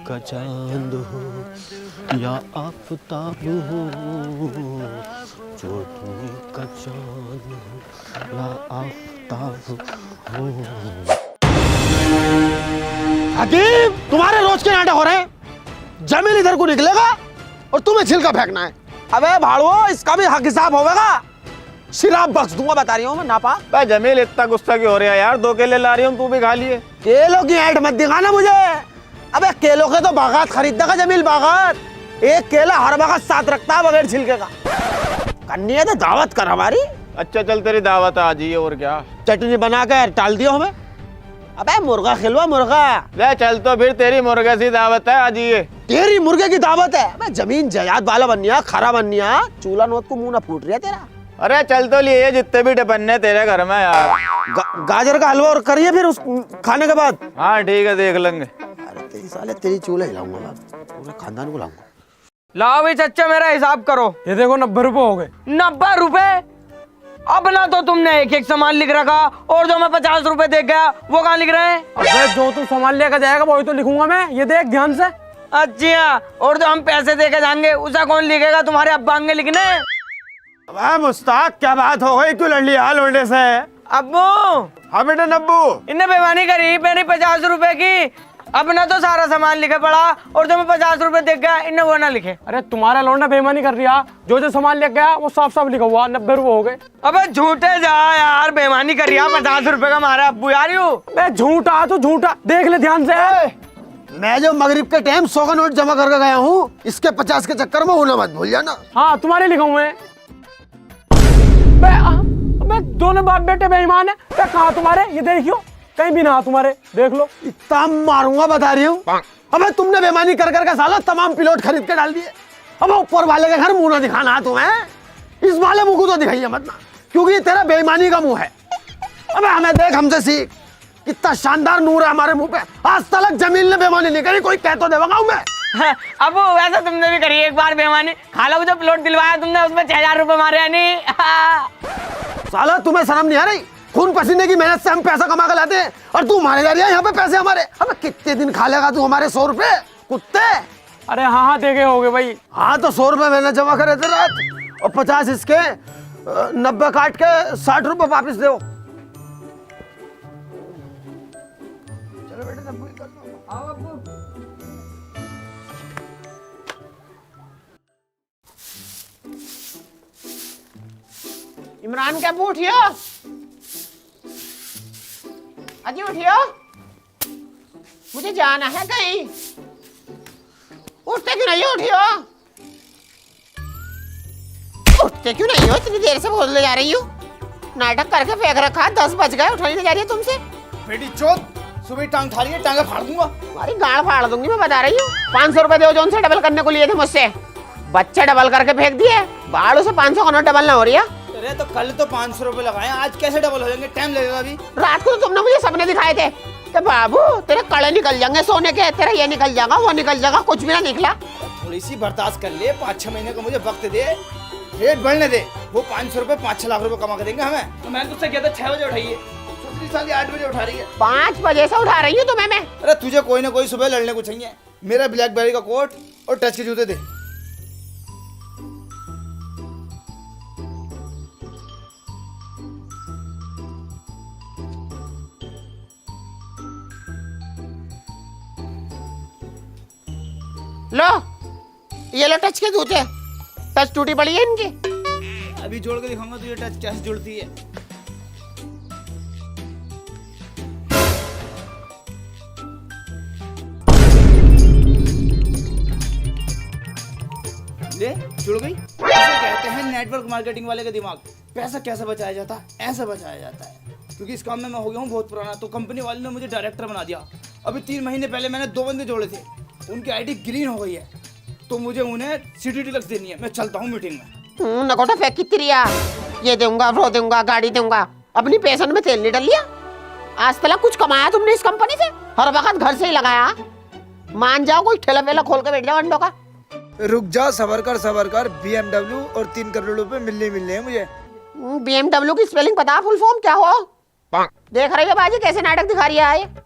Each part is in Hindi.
का चांद हो या आफताब हो, चोटी का चांद हो या आफताब हो। हकीम, तुम्हारे रोज के नाटक हो रहे हैं। जमील इधर को निकलेगा और तुम्हें छिलका फेंकना है। अबे भाड़ो, इसका भी हक हिसाब होगा। शराब बख्श दूंगा, बता रही हूँ मैं नापा। भाई जमील इतना गुस्सा क्यों हो रहा है यार? 2 केले ला रही हूँ, तू भी खा लिए। केलों की ऐड मत दिखाना मुझे। अबे केलों के तो बागात खरीदने का जमील, बागात। एक केला हर बागात साथ रखता है बगैर छिलके का। करनी है तो दावत कर हमारी। अच्छा चल, तेरी दावत आज ही है और क्या। चटनी बना कर टाल दियो हमें। अबे मुर्गा खिलवा, मुर्गा। ले चल, तो फिर तेरी मुर्गे सी दावत है आज ये। तेरी मुर्गे की दावत है? अबे जमीन जायदाद वाला बननिया, खरा बननिया। चूल्हा नोत को मुंह ना फूट रही है तेरा। अरे चल तो लिए जितने भी टिपन्ने तेरे घर में यार। गाजर का हलवा और करिए फिर उस खाने के बाद। हाँ ठीक है, देख लेंगे। अरे तेरी साले, तेरी चूल्हा हिलाऊंगा मैं, पूरे खानदान को लाऊंगा। लाओ भाई चच्चा, मेरा हिसाब करो। ये देखो 90 रुपए हो गए। 90 रुपए? अब ना तो तुमने एक एक सामान लिख रखा, और जो मैं 50 रुपए दे गया वो कहाँ लिख रहे हैं? अबे जो तू सामान लेकर जाएगा वही तो लिखूंगा मैं। ये देख ध्यान से। अच्छा, और जो हम पैसे दे के जाएंगे उसे कौन लिखेगा? तुम्हारे अब्बा आएंगे लिखने। अबे मुस्ताक, क्या बात हो गई? तू लड़ लिया लोंडे से? अब्बू, हाँ बेटा नब्बू। इनने बेईमानी करी मेरी 50 रुपए की। अब ना तो सारा सामान लिखे पड़ा, और जो मैं 50 रुपए दे गया इन्हें वो ना लिखे। अरे तुम्हारा लौंडा बेईमानी कर रहा। जो जो सामान लेके गया वो साफ साफ लिखा हुआ। 90 रुपए हो गए। अबे झूठे जा यार, बेईमानी कर रही है। 50 रुपए का मारा अब्बू यार यू। मैं झूठा तो झूठा, देख ले ध्यान से। मैं जो मगरिब के टाइम 100 का नोट जमा करके गया हूँ, इसके 50 के चक्कर में होना मत भूल जाना। हाँ तुम्हारे लिखा हुए। दोनों बाप बेटे बेईमान है। कहाँ तुम्हारे? ये देखियो, कहीं भी ना तुम्हारे, देख लो। इतना मारूंगा, बता रही हूँ। अबे तुमने बेईमानी कर करके साला तमाम पिलोट खरीद के डाल दिए। अब ऊपर वाले के घर मुंह ना दिखाना तुम्हें। इस वाले मुंह को तो दिखाइए मत ना, क्योंकि ये तेरा बेईमानी का मुंह है। अबे हमें देख, हमसे सीख। कितना शानदार नूर है हमारे मुंह पे। आज तक जमील ने बेईमानी नहीं करी, कोई कह तो देगा मैं। अब वैसा तुमने भी करी एक बार बेईमानी। खाला को जो प्लॉट दिलवाया तुमने उसमें 6000 रुपए मारे नहीं? साला तुम्हें शर्म नहीं आ रही? खून पसीने की मेहनत से हम पैसा कमा कर लाते हैं, और तू मारे जा रही है यहाँ पे पैसे हमारे। अबे कितने दिन खा लेगा तू हमारे 100 रुपए, कुत्ते? अरे हाँ देखे होगे भाई। हाँ तो 100 रुपए मैंने जमा करे थे रात, और 50 इसके, 90 काट के 60 रुपए वापिस दो। चलो बेटे, सब कर लो। आओ अब्बू। इमरान क्या उठियो? अजी उठियो, मुझे जाना है कहीं। उठते क्यों नहीं हो? उठियो। उठते क्यों नहीं हो? इतनी देर से बोलने जा रही हूँ। नाटक करके फेंक रखा। 10 बज गए, उठाने नहीं जा रही है तुमसे। बेटी चोद, सुबह टांग उठा रही है, टांगे फाड़ दूंगा। तुम्हारी गाड़ फाड़ दूंगी मैं, बता रही हूँ। 500 रुपए दो, जो उनसे डबल करने को लिए थे मुझसे। बच्चे डबल करके फेंक दिए। बाड़ू से 500 का नोट डबल ना हो रही है। अरे तो कल तो 500 रुपए लगाए, आज कैसे डबल हो जाएंगे? टाइम लगेगा अभी। रात को तो तुमने मुझे सपने दिखाए थे कि बाबू तेरे कड़े निकल जाएंगे सोने के, तेरा ये निकल जाएगा, वो निकल जाएगा। कुछ भी ना निकला। थोड़ी सी बर्दाश्त कर ले, 5-6 महीने का मुझे वक्त दे, रेट बढ़ने दे। वो 500 रुपए 5-6 लाख रुपए कमा के देंगे हमें। तो मैंने तुझसे कहता 6 बजे उठाइए, दूसरी साल 8 बजे उठा रही है। 5 बजे से उठा रही हूँ तुम्हें मैं। अरे तुझे कोई ना कोई सुबह लड़ने को चाहिए। मेरा ब्लैकबेरी का कोट और टच के जूते दे। लो, ये लो टच के जूते। टच टूटी पड़ी है इनकी। अभी जोड़ के दिखाऊंगा तुझे टच कैसे जुड़ती है। ले, जुड़ गई। ऐसे कहते हैं नेटवर्क मार्केटिंग वाले का दिमाग। पैसा कैसे बचाया जाता है? ऐसे बचाया जाता है। क्योंकि इस काम में मैं हो गया हूँ बहुत पुराना, तो कंपनी वाले ने मुझे डायरेक्टर बना दिया। अभी 3 महीने पहले मैंने 2 बंदे जोड़े थे, उनकी आईडी ग्रीन हो गई है, तो मुझे उन्हें सिटी डीलक्स देनी है। मैं चलता हूँ मीटिंग में। नकोटा फेंक कितनी रिया। ये दूंगा, वो दूंगा, गाड़ी दूंगा। अपनी पेशन में तेल नहीं डाल लिया। आज तक कुछ कमाया तुमने इस कंपनी से? हर वक्त घर से ही लगाया। मान जाओ, कोई ठेला वेला खोल के बैठ जाओ अंडों का। रुक जा, सबर कर। BMW और 3 करोड़ रुपए मिलने हैं मुझे। BMW की स्पेलिंग पता? फुल फॉर्म क्या हो? देख रही है बाजी कैसे नाटक दिखा रही है।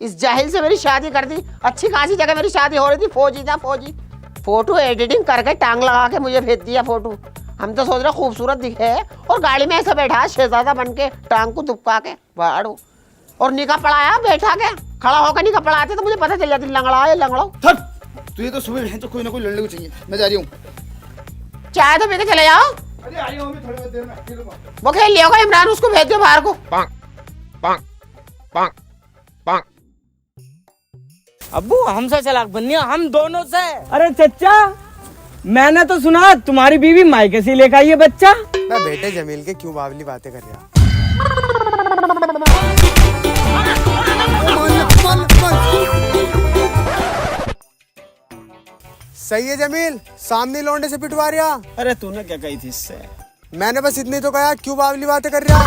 इस जाहिल से मेरी शादी कर दी। अच्छी खासी जगह मेरी शादी हो रही थी, फौजी था फौजी। फोटो एडिटिंग करके टांग लगा के मुझे भेज दिया फोटो। हम तो सोच रहे खूबसूरत दिखे और गाड़ी में ऐसा बैठा है शहजादा बन के, टांग को दुबका के बाड़ू, और निकाह पढ़ाया बैठा के, खड़ा होकर निकाह पढ़ाते तो मुझे पता चल जाती लंगड़ा है लंगड़ो। तुझे तो सुबह बहन तो कोई ना कोई लड़ने को चाहिए। मैं जा रही हूँ। चाय तो पीते चले जाओ। अरे आ रही हूँ, अभी थोड़ी बहुत देर में खेलूंगा। वो खेल लिया होगा इमरान, उसको भेज दो बाहर को। अब्बू हमसे चालाक बननी है, हम दोनों से। अरे चचा, मैंने तो सुना तुम्हारी बीवी मायके से लेकर आई है बच्चा। मैं बेटे जमील के क्यों बावली बातें कर रहा। सही है जमील, सामने लौंडे से पिटवा रहा। अरे तूने क्या कही थी इससे? मैंने बस इतनी तो कहा, क्यों बावली बातें कर रहा।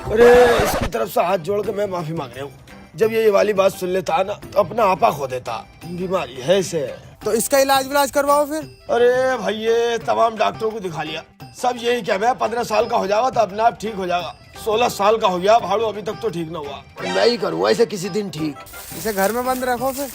अरे इसकी तरफ से हाथ जोड़ के मैं माफी मांग रहा हूँ। जब ये वाली बात सुन लेता ना तो अपना आपा खो देता। बीमारी है इसे। तो इसका इलाज करवाओ फिर। अरे भाई ये तमाम डॉक्टरों को दिखा लिया, सब यही क्या मैं 15 साल का हो जाएगा तो अपने आप ठीक हो जाएगा। 16 साल का हो गया भाड़ू, अभी तक तो ठीक ना हुआ। मैं ही करूँगा इसे किसी दिन ठीक। इसे घर में बंद रखो फिर।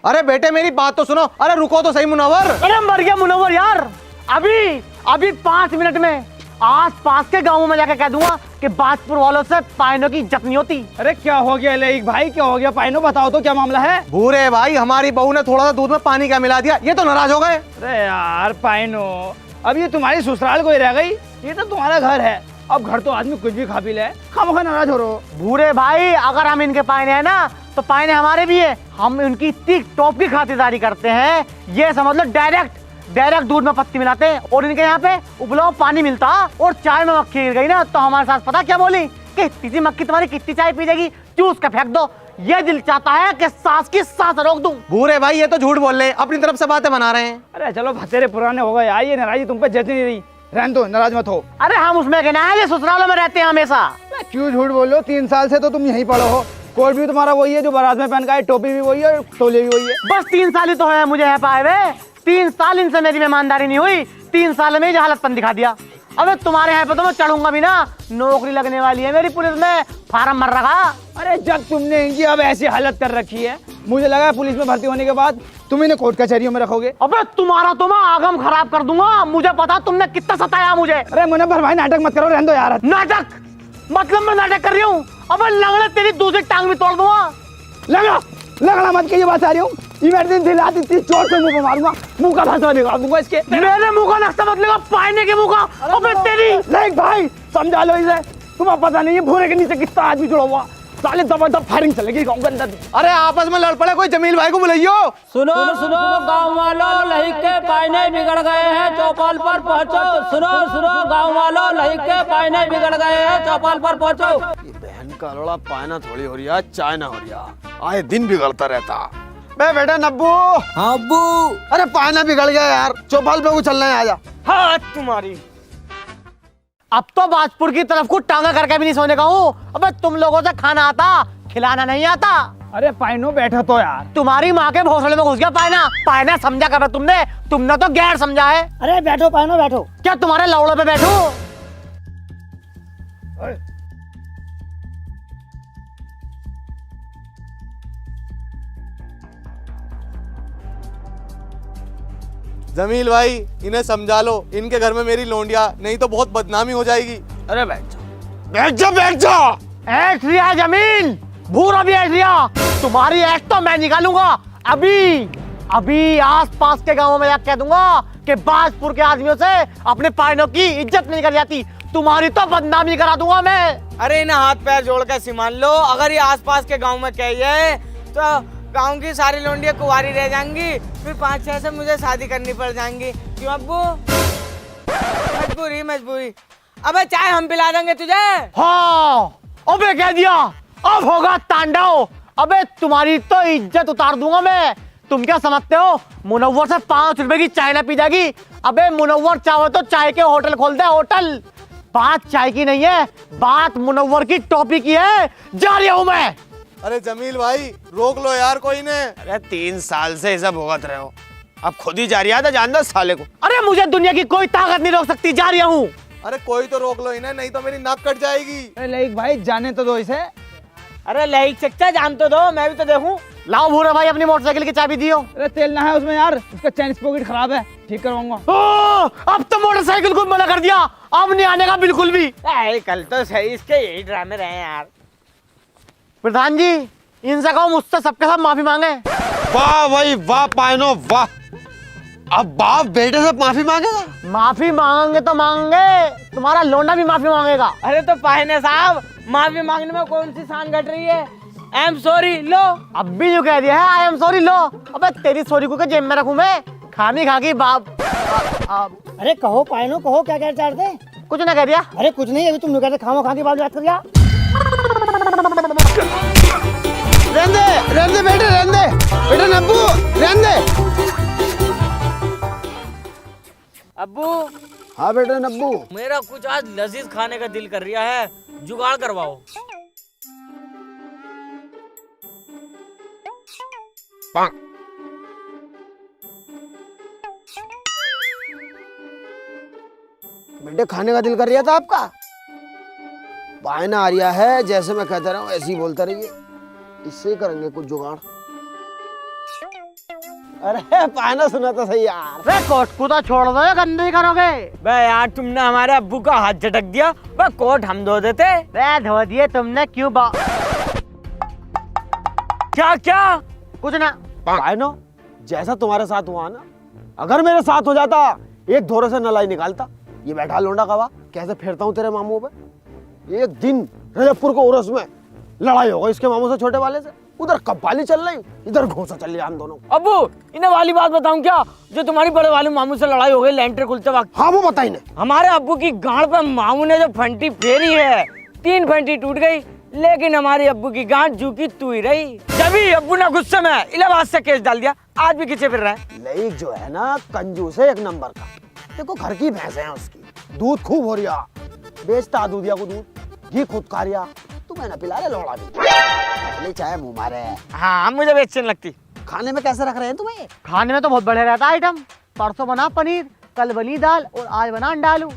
अरे बेटे मेरी बात तो सुनो। अरे रुको तो सही मुनव्वर। अरे मर गया मुनव्वर यार। अभी 5 मिनट में आस पास के गांवों में जाकर कह दूंगा कि बाजपुर वालों से पाइनों की इज्जत नहीं होती। अरे क्या हो गया लेक भाई, क्या हो गया? पाइनो बताओ तो क्या मामला है? भूरे भाई, हमारी बहू ने थोड़ा सा दूध में पानी क्या मिला दिया, ये तो नाराज हो गए। अरे यार पाइनो, अब ये तुम्हारी ससुराल कोई रह गई? ये तो तुम्हारा घर है। अब घर तो आदमी कुछ भी खा पी ले, खामोखा नाराज हो रहो। भूरे भाई, अगर हम इनके पाइने हैं ना तो पाइने हमारे भी है। हम उनकी इतनी टॉप की खातिरदारी करते हैं, ये समझ लो डायरेक्ट दूध में पत्ती मिलाते हैं। और इनके यहाँ पे उबला पानी मिलता और चाय में मक्खी गिर गई ना तो हमारे साथ पता क्या बोली कि इतनी सी मक्खी तुम्हारी कितनी चाय पी जाएगी, चूस के फेंक दो। ये दिल चाहता है कि सांस की सांस रोक दूं। भूरे भाई ये तो झूठ बोल रहे हैं, अपनी तरफ से बातें बना रहे हैं। अरे चलो भतेरे पुराने हो गए, आइए नाराजी तुम पे जचनी नहीं रही, रहने दो, नाराज मत हो। अरे हम उसमें कहना है, ये ससुरालों में रहते हैं हमेशा। क्यों झूठ बोल रहे हो? 3 साल से तो तुम यहीं पड़ो हो। कोट भी तुम्हारा वही है जो बारात में पहन का है, टोपी भी वही है और तौलिया भी वही है। बस 3 साल ही तो है मुझे यहाँ पाए हुए। 3 साल इनसे मेरी मेहमानदारी नहीं हुई, 3 साल में ही हालतपन दिखा दिया। अबे तुम्हारे यहाँ पे तो मैं चढ़ूंगा भी ना, नौकरी लगने वाली है मेरी पुलिस में, फार्म भर रखा। अरे जब तुमने इनकी अब ऐसी हालत कर रखी है, मुझे लगा पुलिस में भर्ती होने के बाद तुम इन्हें कोर्ट कचहरियों में रखोगे। अबे तुम्हारा तो मैं आगम खराब कर दूंगा, मुझे पता तुमने कितना सताया मुझे। अरे मुनव्वर भाई नाटक मत करो, रहने दो यार। नाटक मतलब मैं नाटक कर रही हूँ? अबे लंगड़े तेरी दूसरी टांग भी तोड़ दूंगा। लगड़ा मत के ये बात आ रही हूँ। इमरजेंसी लाती थी, जोर से मुंह पे मारूंगा, मुंह का भाषा निकाल दूंगा इसके। मेरे मुंह का नक्शा मत लगा, पाइने के मुंह का। अबे तेरी लेक भाई समझा लो इसे, तुम्हें पता नहीं है भूरे के नीचे कितना आदमी जुड़ा हुआ। साले दबा फायरिंग चलेगी गाँव के अंदर। अरे आपस में लड़ पड़े, कोई जमील भाई को बुलाइयो। सुनो गांव वालों, लही के पाइने बिगड़ गए हैं, चौपाल पर पहुंचो। सुनो गांव वालों, लही के पाइने बिगड़ गए हैं, चौपाल पर पहुंचो। बहन का लोड़ा पाना थोड़ी हो रही है, चाय ना हो रही है, आए दिन बिगड़ता रहता। बे बेटा नब्बू। हाँ अब्बू। अरे पाना बिगड़ गया यार, चौपाल पे उछलना है, आजा। हाँ तुम्हारी अब तो बाजपुर की तरफ को टांगा करके भी नहीं सोने का हूँ। अबे तुम लोगों से खाना आता, खिलाना नहीं आता। अरे पाइनो बैठो तो यार। तुम्हारी माँ के भोसले में घुस गया पाइना समझा कर तुमने तो गैर समझा है। अरे बैठो पाइनो बैठो। क्या तुम्हारे लौड़े पे बैठो? जमील भाई इन्हें समझा लो, इनके घर में मेरी लोंडिया, नहीं तो बहुत बदनामी हो जाएगी। अरे बैठ जा बैठ जा बैठ जा। ऐश रिया जमीन, भूरा भी ऐश रिया, तुम्हारी ऐश तो मैं निकालूंगा। अभी आस पास के गांवों में कह दूंगा कि बाजपुर के आदमियों से अपने पाइनों की इज्जत नहीं कर जाती, तुम्हारी तो बदनामी करा दूंगा मैं। अरे इन्हें हाथ पैर जोड़ के सिमान लो, अगर ये आसपास के गांव में कहिए तो गांव की सारी लोंडियां कुंवारी रह जाएंगी, फिर 5-6 से मुझे शादी करनी पड़ जाएंगी। क्यों अब्बू? मजबूरी। अबे चाय हम पिला देंगे तुझे। हाँ अबे कह दिया, अब होगा तांडव। अबे तुम्हारी तो इज्जत उतार दूंगा मैं। तुम क्या समझते हो मुनव्वर से 5 रुपए की चाय ना पी जाएगी? अबे मुनव्वर चाहो तो चाय के होटल खोल दे, होटल। बात चाय की नहीं है, बात मुनव्वर की टॉपी की है। जा रहा हूं मैं। अरे जमील भाई रोक लो यार कोई ने। अरे 3 साल से ऐसा भुगत रहे हो, अब खुद ही जा रही है, जान दो साले को। अरे मुझे दुनिया की कोई ताकत नहीं रोक सकती, जा रहा हूँ। अरे कोई तो रोक लो इन्हें, नहीं तो मेरी नाक कट जाएगी। अरे लाइक भाई जाने तो दो इसे। अरे लाइक चच्चा जान तो दो, मैं भी तो देखूं। लाओ भूरा भाई अपनी मोटरसाइकिल की चाबी दियो। अरे तेल ना है उसमें यार, उसका चैन स्पॉकेट खराब है, ठीक करवाऊंगा। अब तो मोटरसाइकिल को मना कर दिया, अब नहीं आने का बिल्कुल भी। कल तो सही इसके यही ड्रामे रहे हैं यार। प्रधान जी इनसे कहो मुझसे सबके साथ माफी मांगे। वाह भाई वाह पायनो वाह। अब बाप बेटे से माफी मांगेगा? माफी मांगेंगे तो मांगेंगे, तुम्हारा लोंडा भी माफी मांगेगा। अरे तो पाहने साहब, माफी मांगने में कौन सी शान घट रही है? आई एम सॉरी लो। अब भी जो कह दिया है आई एम सॉरी लो। अबे तेरी सॉरी को जेब में रखूं मैं? खामी खा गई बाप। अरे कहो पायनो कहो, क्या कहना चाहते? कुछ ना कह दिया। अरे कुछ नहीं, अभी तुम कहते खामो खा के बाद बात कर दिया। रहने दे बेटे, रहने दे बेटे नब्बू, रहने दे। अब्बू हाँ बेटे नब्बू। मेरा कुछ आज लजीज खाने का दिल कर रहा है, जुगाड़ करवाओ। बेटे खाने का दिल कर रहा था आपका? पायना आ रहा है, जैसे मैं कहता रहा हूँ ऐसे ही बोलता रहिए, इससे ही करेंगे कुछ जुगाड़। अरे पायना सुना तो सही यार। वे कोट को तो छोड़ दो, गंदे ही करोगे। बे यार तुमने हमारे अब्बू का हाथ झटक दिया, बे कोट हम धो देते। वे धो दिए तुमने क्यों क्या क्या? कुछ ना। पायनो जैसा तुम्हारे साथ हुआ ना, अगर मेरे साथ हो जाता, एक धोरे से नलाई निकालता। ये बैठा लोंडा कवा, कैसे फेरता हूँ तेरे मामू पे। एक दिन रजबपुर को उर्स में लड़ाई हो गई इसके मामू से, छोटे वाले से। उधर कब्बाली चल रही, इधर घोंसा चल रही हम दोनों। अब्बू इन्हें वाली बात बताऊं क्या, जो तुम्हारी बड़े वाले मामू से लड़ाई हो गई लेंटर खुलते वक्त? हाँ वो बताई ने। हमारे अब्बू की गांड पे मामू ने जो फंटी फेरी है, 3 फंटी टूट गई, लेकिन हमारे अब्बू की गांड जू की तू ही रही। जब अब्बू ने गुस्से में इलाहाबाद से केस डाल दिया, आज भी खींचे फिर रहा है। लेक जो है ना कंजूस है एक नंबर का। देखो घर की भैंस है उसकी, दूध खूब हो रिया, बेचता दूधिया को दूध, घी खुद खा रिया। तुम्हें ना पिला ले लोड़ा भी, चाहे मुँह मारे। हाँ मुझे भी अच्छी नहीं लगती। खाने में कैसे रख रहे हैं तुम्हें? खाने में तो बहुत बढ़िया रहता आइटम। परसों बना पनीर, कल बनी दाल और आज बना अंडा आलू।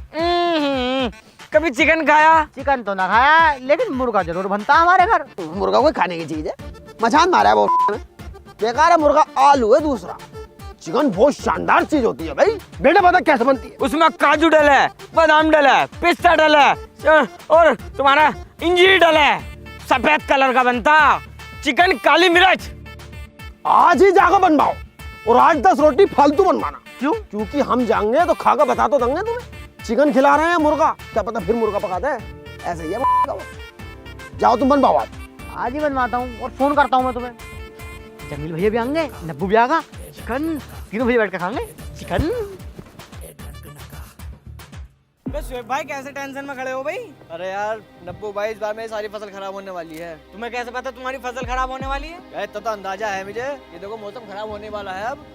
कभी चिकन खाया? चिकन तो ना खाया, लेकिन मुर्गा जरूर बनता है हमारे घर। मुर्गा कोई खाने की चीज है? मचान मारा है वो बेकार है मुर्गा। आलू है दूसरा, चिकन बहुत शानदार चीज होती है भाई। बेटा पता कैसे बनती है? उसमें काजू डला है, बादाम डला है, पिस्ता डला है और तुम्हारा इंजीर डला है, सफेद कलर का बनता चिकन। काली मिर्च आज ही जाकर बनवाओ और 8-10 रोटी फालतू बनवाना। क्यों? क्योंकि हम जाएंगे तो खाकर बता तो देंगे तुम्हें। चिकन खिला रहे हैं, मुर्गा क्या पता फिर मुर्गा पकाते हैं, ऐसे ही है। जाओ तुम बनवाओ आज ही बनवाता हूँ और फोन करता हूँ मैं तुम्हें। जमील भैया भी आएंगे, नब्बू भी आएगा, चिकन तीनों भैया बैठ कर खाएंगे चिकन। शुएब भाई कैसे टेंशन में खड़े हो भाई? अरे यार नब्बू भाई, इस बार मेरी सारी फसल खराब होने वाली है। तुम्हें कैसे पता तुम्हारी फसल खराब होने वाली है? यार इतना तो अंदाजा है मुझे, ये देखो मौसम खराब होने वाला है अब।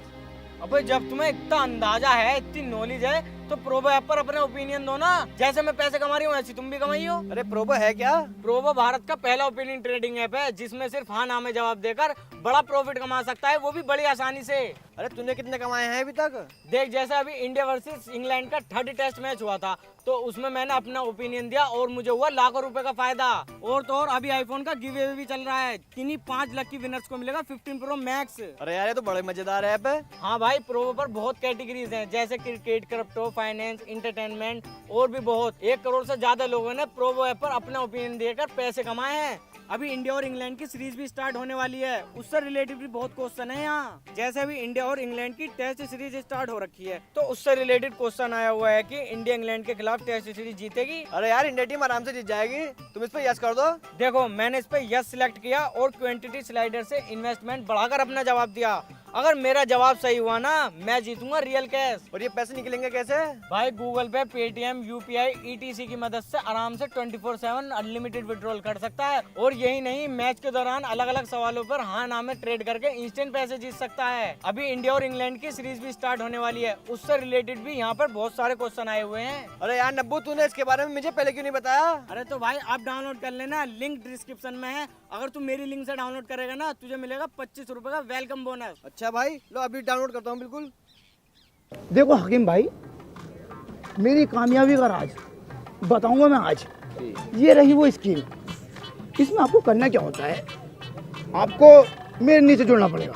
अबे जब तुम्हें इतना अंदाजा है, इतनी नॉलेज है, तो प्रोबो ऐप पर अपने ओपिनियन दो ना। जैसे मैं पैसे कमा रही हूँ ऐसी तुम भी कमाई हो। अरे प्रोबो है क्या? प्रोबो भारत का पहला ओपिनियन ट्रेडिंग ऐप है, जिसमें सिर्फ हाँ ना में जवाब देकर बड़ा प्रॉफिट कमा सकता है, वो भी बड़ी आसानी से। अरे तूने कितने कमाए हैं अभी तक? देख जैसे अभी इंडिया वर्सेस इंग्लैंड का 3rd टेस्ट मैच हुआ था, तो उसमें मैंने अपना ओपिनियन दिया और मुझे हुआ लाखों रुपए का फायदा। और तो और अभी आईफोन का गिव अवे भी चल रहा है, किन्हीं 5 लकी विनर्स को मिलेगा 15 प्रो मैक्स। अरे यार ये तो बड़े मजेदार ऐप है। हाँ भाई प्रोबो पर बहुत कैटेगरीज हैं, जैसे क्रिकेट, क्रिप्टो, फाइनेंस, एंटरटेनमेंट और भी बहुत। 1 करोड़ से ज्यादा लोगों ने प्रोबो ऐप पर अपना ओपिनियन देकर पैसे कमाए हैं। अभी इंडिया और इंग्लैंड की सीरीज भी स्टार्ट होने वाली है, उससे रिलेटेड भी बहुत क्वेश्चन है यहाँ। जैसे अभी इंडिया और इंग्लैंड की टेस्ट सीरीज स्टार्ट हो रखी है, तो उससे रिलेटेड क्वेश्चन आया हुआ है कि इंडिया इंग्लैंड के खिलाफ टेस्ट सीरीज जीतेगी। अरे यार इंडिया टीम आराम से जीत जाएगी, तुम इस पे यस कर दो। देखो मैंने इस पे यस सिलेक्ट किया और क्वांटिटी स्लाइडर से इन्वेस्टमेंट बढ़ाकर अपना जवाब दिया। अगर मेरा जवाब सही हुआ ना, मैं जीतूंगा रियल कैश। और ये पैसे निकलेंगे कैसे? भाई गूगल पे, पेटीएम, यूपीआई, ईटीसी की मदद से आराम से 24/7 अनलिमिटेड विड्रॉल कर सकता है। और यही नहीं, मैच के दौरान अलग अलग सवालों पर हाँ ना में ट्रेड करके इंस्टेंट पैसे जीत सकता है। अभी इंडिया और इंग्लैंड की सीरीज भी स्टार्ट होने वाली है, उससे रिलेटेड भी यहाँ पर बहुत सारे क्वेश्चन आए हुए हैं। अरे यार नब्बू, तूने इसके बारे में मुझे पहले क्यों नहीं बताया? अरे तो भाई आप डाउनलोड कर लेना, लिंक डिस्क्रिप्शन में है। अगर तू मेरी लिंक से डाउनलोड करेगा ना, तुझे मिलेगा 25 रुपए का वेलकम बोनस। अच्छा भाई, लो अभी डाउनलोड करता हूँ बिल्कुल। देखो हकीम भाई, मेरी कामयाबी का राज बताऊंगा मैं आज। ये रही वो स्कीम। इसमें आपको करना क्या होता है, आपको मेरे नीचे जुड़ना पड़ेगा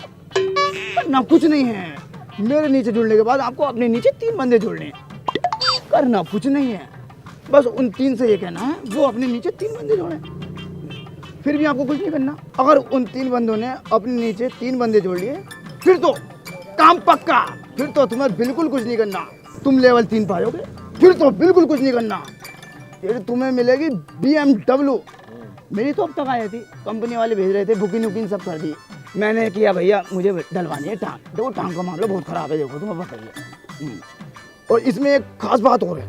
ना, कुछ नहीं है। मेरे नीचे जुड़ने के बाद आपको अपने नीचे 3 बंदे जोड़ने हैं, करना कुछ नहीं है। बस उन 3 से ये कहना है वो अपने नीचे 3 बंदे जोड़ें, फिर भी आपको कुछ नहीं करना। अगर उन 3 बंदों ने अपने नीचे 3 बंदे जोड़ लिए फिर तो काम पक्का, फिर तो तुम्हें बिल्कुल कुछ नहीं करना। तुम लेवल 3 पाओगे, फिर तो बिल्कुल कुछ नहीं करना। फिर तुम्हें मिलेगी BMW। मेरी तो अब तक आई थी, कंपनी वाले भेज रहे थे, बुकिंग वुकिंग सब कर दी। मैंने किया भैया मुझे डलवानी है टांग। देखो टांग का मामला बहुत खराब है, देखो तुम्हें बताइए। और इसमें एक खास बात और है,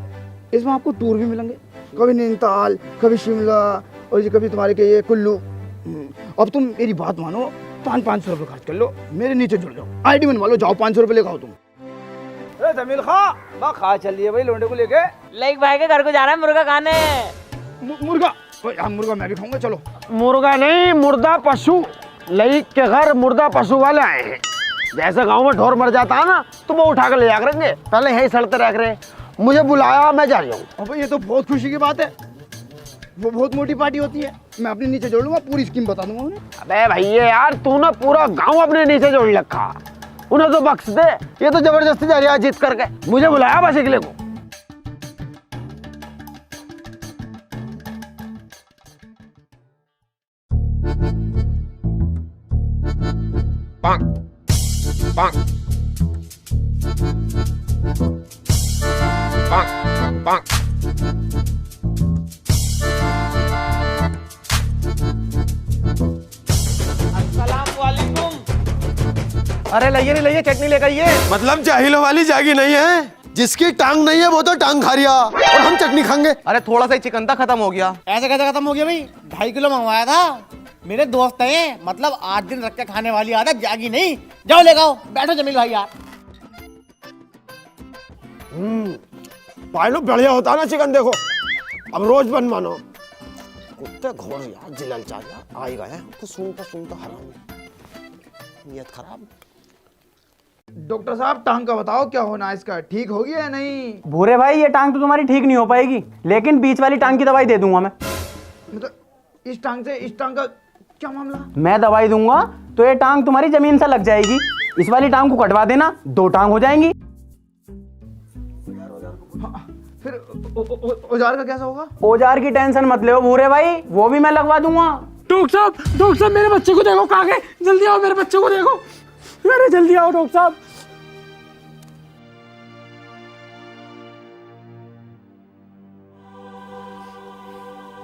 इसमें आपको टूर भी मिलेंगे, कभी नैनीताल, कभी शिमला और ये कभी तुम्हारे के ये कुल्लू। अब तुम मेरी बात मानो, 500 रुपये खर्च कर लो, मेरे नीचे जुड़ जाओ, ID बनवा लो, जाओ 500 रुपये लेकर आओ तुम। अरे जमील खा चल रही है भाई लोंडे को लेके। लाइक भाई के घर को जा रहा है मुर्गा खाने। मुर्गा? हम मुर्गा मैं भी खाऊंगा, चलो। मुर्गा नहीं, मुर्दा पशु। लई के घर मुर्दा पशु वाले आए हैं। जैसे गांव में ढोर मर जाता है ना, तो वो उठा कर ले जा करेंगे, पहले यही सड़ते रख रहे। मुझे बुलाया, मैं जा रहा हूँ। अबे ये तो बहुत खुशी की बात है, वो बहुत मोटी पार्टी होती है। मैं अपने नीचे जोड़ लूंगा, पूरी स्कीम बता दूंगा उन्हें। अबे भैया यार, तूने पूरा गांव अपने नीचे जोड़ रखा, उन्हें तो बख्श दे। ये तो जबरदस्ती जा रहा है जीत करके। मुझे बुलाया बस इकले को। अरे लाइए चटनी लेकर आइए। मतलब जाहिलों वाली जागी नहीं है, जिसकी टांग नहीं है वो तो टांग खा रिया और हम चटनी खाएंगे। अरे थोड़ा सा ही चिकन था, खत्म हो गया। ऐसे कैसे खत्म हो गया भाई? 2.5 किलो मंगवाया था, मेरे दोस्त हैं, मतलब 8 दिन रख के खाने वाली आदत जागी नहीं। जाओ ले आओ, बैठो जमील भाई यार। पायलो बढ़िया होता ना चिकन, देखो अब रोज बन मानो। कुत्ते घोर यार, जिलल चाह यार आएगा है तो सुनता हराम, नियत खराब। डॉक्टर साहब टांग का बताओ क्या होना है इसका, ठीक होगी या नहीं? भूरे भाई ये टांग तो तुम्हारी ठीक नहीं हो पाएगी, लेकिन बीच वाली टांग की दवाई दे दूंगा मैं। मतलब इस टांग से इस टांग का क्या मामला? मैं दवाई दूंगा तो ये टांग तुम्हारी जमीन से लग जाएगी। इस वाली टांग को कटवा देना, 2 टांग हो जाएंगी। फिर औजार का कैसा होगा? औजार की टेंशन मत लो भूरे भाई, वो भी मैं लगवा दूंगा। डॉक्टर साहब मेरे बच्चे को देखो, कहाँ गए? जल्दी आओ, मेरे बच्चे को देखो। अरे जल्दी आओ डॉक्टर साहब।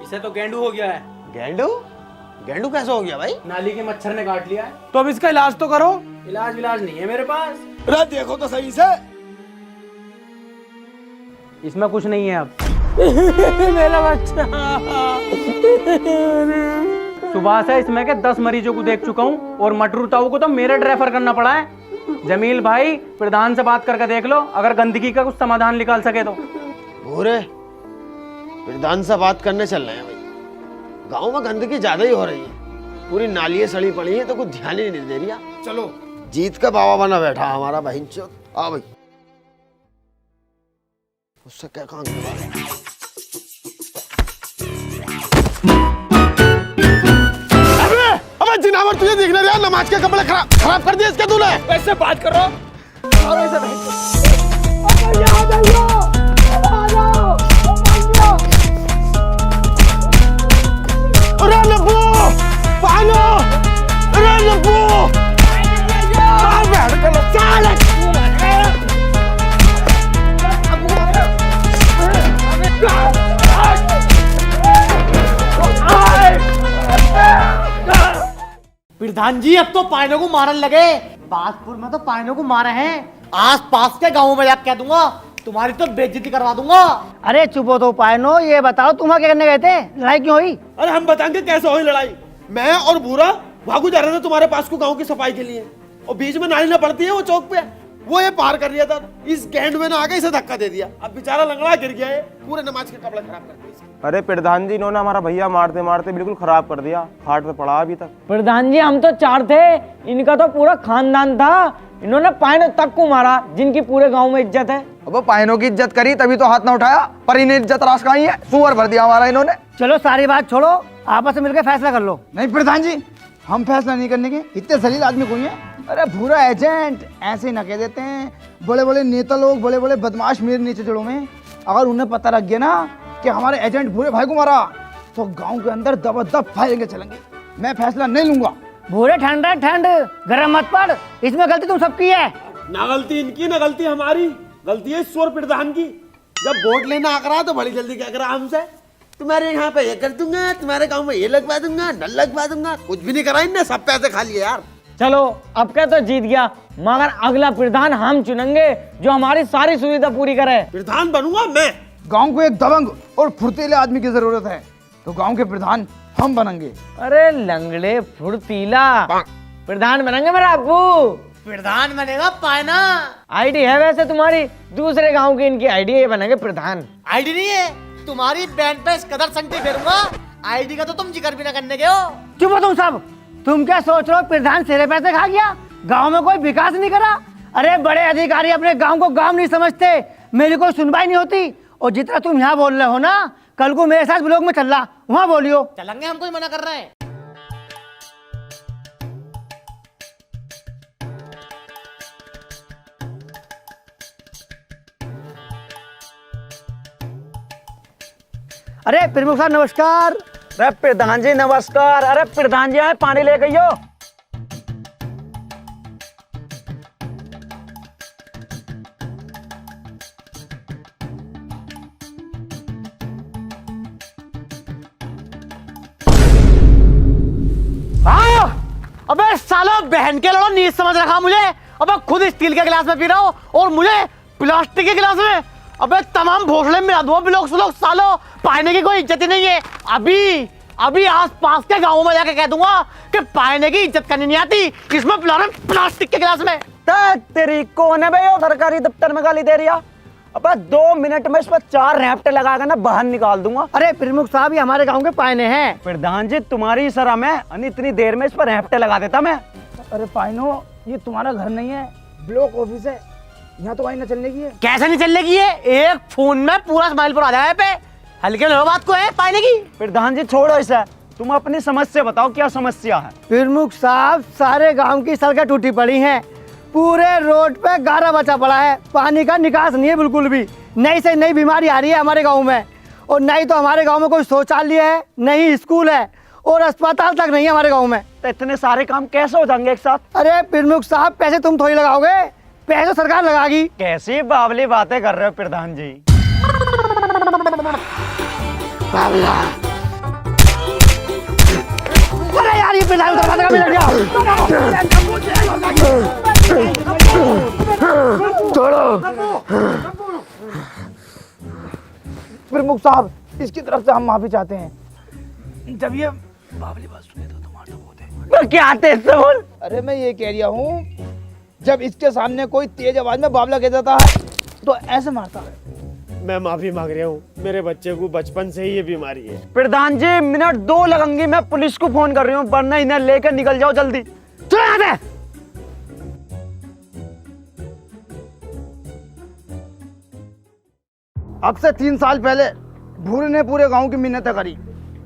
इसे तो गेंडू हो गया है। गेंडू? गेंडू कैसे हो गया भाई? नाली के मच्छर ने काट लिया है। तो अब इसका इलाज तो करो। इलाज नहीं है मेरे पास। अरे देखो तो सही से। इसमें कुछ नहीं है अब। मेरा बच्चा। सुबह से इसमें के 10 मरीजों को देख चुका हूँ और मटरू ताऊ को तो मेरे रेफर करना पड़ा है। जमील भाई प्रधान से बात करके देख लो, अगर गंदगी का कुछ समाधान निकाल सके तो। भूरे, प्रधान से बात करने चल रहे हैं भाई। गांव में गंदगी ज्यादा ही हो रही है, पूरी नालियां सड़ी पड़ी हैं तो कुछ ध्यान ही नहीं दे रही। चलो जीत का बाबा बना बैठा हमारा बहिंचोद। आ भाई, उससे क्या काम है? अबे जिनावर, तुझे देखने दिया? नमाज के कपड़े खराब कर दिए इसके तूने। ऐसे बात करो। अरे लब्बू, पानो, अरे लब्बू, प्रधान जी अब तो पायनों को मारने लगे। बागपुर में तो पायनों को मारे हैं, आस पास के गाँव में जाकर कह दूंगा तुम्हारी तो बेइज्जती करवा दूंगा। अरे चुप हो तो पायनो, ये बताओ तुम क्या करने गए थे? लड़ाई क्यों हुई? अरे हम बताएंगे कैसे हुई लड़ाई। मैं और भूरा भागू जा रहे थे तुम्हारे पास को गांव की सफाई के लिए, और बीच में नाली ना पड़ती है वो चौक पे, वो ये पार कर लिया था। इस गेंड में ना आके इसे धक्का दे दिया, अब बेचारा लंगड़ा गिर गया है, पूरे नमाज के कपड़े खराब कर दिए। अरे प्रधान जी, इन्होंने हमारा भैया मारते मारते बिल्कुल खराब कर दिया, खाट पे पड़ा अभी तक। प्रधान जी हम तो 4 थे, इनका तो पूरा खानदान था। इन्होंने पायनों तक को मारा जिनकी पूरे गांव में इज्जत है। अब पायनों की इज्जत करी तभी तो हाथ ना उठाया, पर इन्हें इज्जत रास कहाँ है, सुअर भर दिया हमारा इन्होंने। चलो सारी बात छोड़ो, आपस में मिलकर फैसला कर लो। नहीं प्रधान जी, हम फैसला नहीं करने के, इतने जलील आदमी कोई है। अरे भूरा एजेंट ऐसे न कह देते हैं, बड़े बड़े नेता लोग, बड़े बड़े बदमाश मेरे नीचे जड़ों में, अगर उन्हें पता लग गया ना कि हमारे एजेंट भूरे भाई को मारा तो गांव के अंदर दबदब फायरिंग चलेंगे। मैं फैसला नहीं लूंगा। भूरे ठंड गरम मत पड़, इसमें गलती तुम सबकी है। ना गलती इनकी ना गलती हमारी, गलती है ईश्वर प्रधान की। जब वोट लेना आ रहा तो बड़ी जल्दी क्या करा हमसे, तुम्हारे यहाँ पे ये कर दूंगा, तुम्हारे गांव में ये लगवा दूंगा, नल लगवा दूंगा। कुछ भी नहीं करा इनने, सब पैसे खा लिए यार। चलो अब क्या तो जीत गया, मगर अगला प्रधान हम चुनेंगे जो हमारी सारी सुविधा पूरी करे। प्रधान बनूंगा मैं। गांव को एक दबंग और फुर्तीले आदमी की जरूरत है, तो गांव के प्रधान हम बनेंगे। अरे लंगड़े फुर्तीला प्रधान बनेंगे मेरा अब्बू। प्रधान बनेगा पायना। आईडी है वैसे तुम्हारी, दूसरे गांव की इनकी आईडी है, बनेंगे प्रधान। आईडी नहीं है तुम्हारी, बैंड पे इस कदर संगति फेरूंगा, आईडी का तो तुम जिक्र भी ना करने के हो। चुप हो तुम सब, तुम क्या सोच रहे हो प्रधान तेरे पैसे खा गया, गांव में कोई विकास नहीं करा। अरे बड़े अधिकारी अपने गांव को गांव नहीं समझते, मेरी कोई सुनवाई नहीं होती। और जितना तुम यहाँ बोल रहे हो ना, कल को मेरे साथ ब्लॉक में चल रहा, वहाँ बोलियो। चलेंगे, हम कोई मना कर रहे हैं। अरे प्रमुख साहब नमस्कार। अरे प्रधान जी नमस्कार। अरे प्रधान जी आए पानी ले गई हो। अबे सालो बहन के लड़ो, नीच समझ रखा मुझे। अबे खुद स्टील के गिलास में पी रहा हो और मुझे प्लास्टिक के गिलास में। अबे तमाम भोसले में दो लोग सालो, पानी की कोई इज्जत ही नहीं है। अभी आस पास के गाँव में जाके कह दूंगा कि पानी की इज्जत करनी नहीं आती, इसमें पिला रहे प्लास्टिक के गिलास में। तेरी कौन है भाई सरकारी दफ्तर में गाली दे रही? अब 2 मिनट में इस पर 4 रैप्टे लगाकर ना बाहर निकाल दूंगा। अरे प्रमुख साहब ये हमारे गांव के पायने हैं। प्रधान जी तुम्हारी शर्म है, इतनी देर में इस पर रैप्टे लगा देता मैं। अरे पाइनो, ये तुम्हारा घर नहीं है, ब्लॉक ऑफिस है, यहाँ तो वाई न चलने की है। कैसे नहीं चलने की है, एक फोन में पूरा स्माइल पर आ जाए पे। हल्के लो बात को है पाने की। प्रधान जी छोड़ो इसे, तुम अपनी समस्या बताओ, क्या समस्या है? प्रमुख साहब सारे गांव की सड़कें टूटी पड़ी हैं, पूरे रोड पे गारा बचा पड़ा है, पानी का निकास नहीं है बिल्कुल भी। नई से नई बीमारी आ रही है हमारे गांव में, और नहीं तो हमारे गांव में कोई शौचालय है, नहीं स्कूल है, और अस्पताल तक नहीं है हमारे गांव में। तो इतने सारे काम कैसे हो जाएंगे एक साथ? अरे प्रमुख साहब पैसे तुम थोड़ी लगाओगे, पैसे सरकार लगाएगी। कैसी बावली बातें कर रहे हो प्रधान जी? अरे यार ये प्रधान दरवाजे का भी लग गया। प्रमुख साहब इसकी तरफ से हम माफी चाहते हैं। जब ये बावली बात सुने तो तुम्हारा तो बहुत है। तो क्या आते इससे बोल। अरे मैं ये कह रहा हूँ, जब इसके सामने कोई तेज आवाज में बावला कह देता है तो ऐसे मारता है। मैं माफी मांग रहा हूँ, मेरे बच्चे को बचपन से ही ये बीमारी है। प्रधान जी मिनट 2 लगेंगे, मैं पुलिस को फोन कर रही हूँ, वरना इन्हें लेकर निकल जाओ जल्दी। चलो यहाँ से। अब से 3 साल पहले भूरे ने पूरे गांव की मिन्नतें करी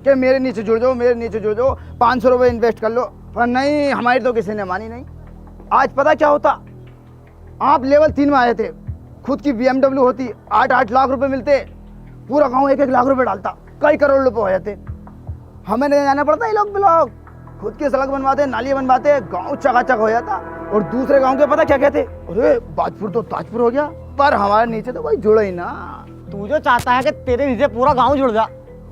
कि मेरे नीचे जुड़ जाओ, मेरे नीचे जुड़ जाओ, 500 रुपये इन्वेस्ट कर लो, पर नहीं, हमारी तो किसी ने मानी नहीं। आज पता क्या होता, आप लेवल 3 में आए थे, खुद की BMW होती, 8-8 लाख रुपए मिलते, पूरा गांव 1-1 लाख रुपए डालता, कई करोड़ रुपए हो जाते। हमें नहीं जाना पड़ता ये लोग ब्लॉक, खुद की सड़क बनवाते, नाली बनवाते, गांव चकाचक हो जाता। और दूसरे गांव के पता क्या कहते, अरे बाजपुर तो ताजपुर हो गया, पर हमारे नीचे तो कोई जुड़ा ही ना। तू जो चाहता है कि तेरे नीचे पूरा गांव जुड़ जा,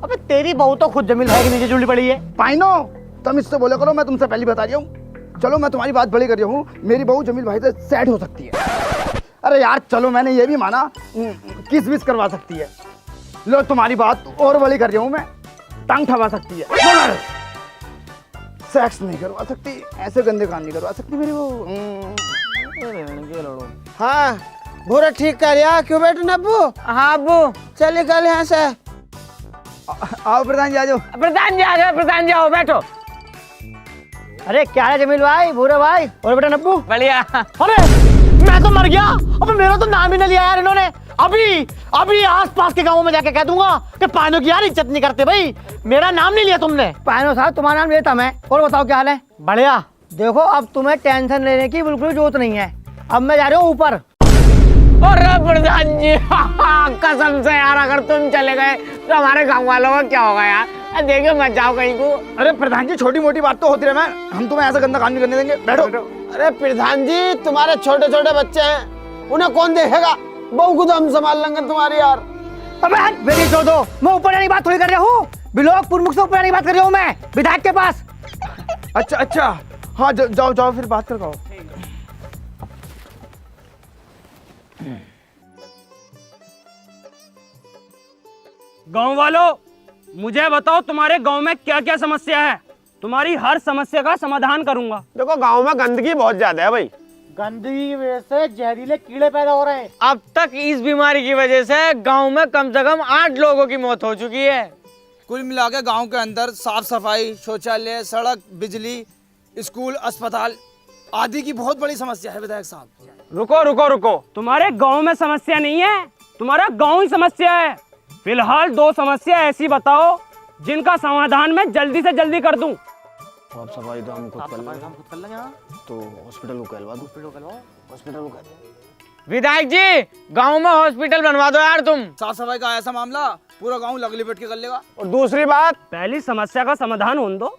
अबे तेरी बहू तो खुद जमीन है कि नीचे जुड़ी पड़ी है। पाइनो तुम इससे बोले करो, मैं तुमसे पहले बता रही हूँ। चलो मैं तुम्हारी बात बड़ी कर रही हूँ, मेरी बहू जमील भाई से सेट हो सकती है। अरे यार चलो, मैंने ये भी माना किस विस करवा सकती है। लो तुम्हारी बात और बड़ी कर रही हूँ मैं, टांग ठवा सकती है, सेक्स नहीं करवा सकती, ऐसे गंदे काम नहीं करवा सकती मेरी बहू। हाँ भूरा ठीक कर या, क्यों बैठो ना अब्बू? हाँ अब्बू चलिए कल यहाँ से। आओ प्रधान जी आ जाओ। प्रधान जी आ जाओ, प्रधान जी आओ बैठो। अरे क्या है जमील भाई, भूरे भाई और बेटा नब्बू? बढ़िया। अरे मैं तो मर गया, अब मेरा तो नाम ही नहीं लिया यार इन्होंने। अभी अभी आसपास के गांवों में जाके कह दूंगा कि पाइनों की यार इज्जत नहीं करते भाई, मेरा नाम नहीं लिया तुमने। पायनो साहब तुम्हारा नाम लेता मैं। और बताओ क्या हाल है? बढ़िया। देखो अब तुम्हें टेंशन लेने की बिल्कुल जरूरत नहीं है, अब मैं जा रहा हूँ ऊपर। और प्रधान जी कसम से यार अगर तुम चले गए तो हमारे गांव वालों का क्या होगा यार? देखिए मत जाओ कहीं को। अरे प्रधान जी छोटी मोटी बात तो होती रहे, मैं हम तुम्हें ऐसा गंदा काम नहीं करने देंगे, बैठो। अरे प्रधान जी तुम्हारे छोटे छोटे बच्चे हैं, उन्हें कौन देखेगा? बहू को तो हम संभाल लेंगे तुम्हारी यार। अबे मेरी छोड़ दो, मैं ऊपर जाने की बात थोड़ी कर रहा हूँ, ब्लॉक प्रमुख से ऊपर जाने की बात कर रहा हूँ मैं, विधायक के पास। अच्छा हाँ जाओ जाओ फिर बात कर पाओ। गांव वालों, मुझे बताओ तुम्हारे गांव में क्या क्या समस्या है, तुम्हारी हर समस्या का समाधान करूंगा। देखो गांव में गंदगी बहुत ज्यादा है भाई। गंदगी की वजह से जहरीले कीड़े पैदा हो रहे हैं। अब तक इस बीमारी की वजह से गांव में कम से कम 8 लोगों की मौत हो चुकी है। कुल मिला के गाँव के अंदर साफ सफाई, शौचालय, सड़क, बिजली, स्कूल, अस्पताल आदि की बहुत बड़ी समस्या है विधायक साहब। रुको रुको रुको, तुम्हारे गांव में समस्या नहीं है, तुम्हारा गांव ही समस्या है। फिलहाल 2 समस्या ऐसी बताओ जिनका समाधान मैं जल्दी से जल्दी कर दूं। साफ सफाई तो हम खुद कर लेंगे, तो हॉस्पिटल को कहलवा दो। हॉस्पिटल को विधायक जी गांव में हॉस्पिटल बनवा दो यार तुम। साफ सफाई का ऐसा मामला पूरा गाँव लग लिपट के कर लेगा। और दूसरी बात, पहली समस्या का समाधान होने दो।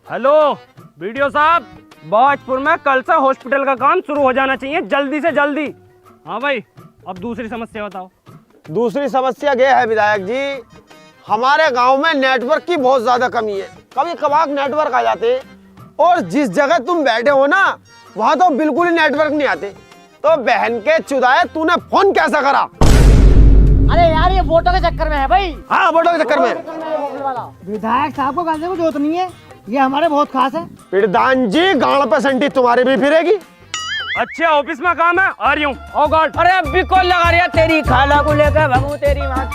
हेलो वीडियो साहब, बाजपुर में कल से हॉस्पिटल का काम शुरू हो जाना चाहिए, जल्दी से जल्दी। हाँ भाई, अब दूसरी समस्या बताओ। दूसरी समस्या ये है विधायक जी, हमारे गांव में नेटवर्क की बहुत ज्यादा कमी है। कभी कभार नेटवर्क आ जाते और जिस जगह तुम बैठे हो ना वहां तो बिल्कुल ही नेटवर्क नहीं आते। तो बहन के चुदाए तूने फोन कैसा करा? अरे यार ये वोटों के चक्कर में है भाई। हाँ वोटों के चक्कर में। विधायक साहब को कहने को जरूरत नहीं है, ये हमारे बहुत खास है। प्रधान जी गाड़ पे संटी तुम्हारी भी फिरेगी। अच्छा ऑफिस में काम है, आ रही हूँ। ओ गॉड, अरे अब भी कॉल लगा रही है तेरी खाला को लेकर भगू तेरी माँ।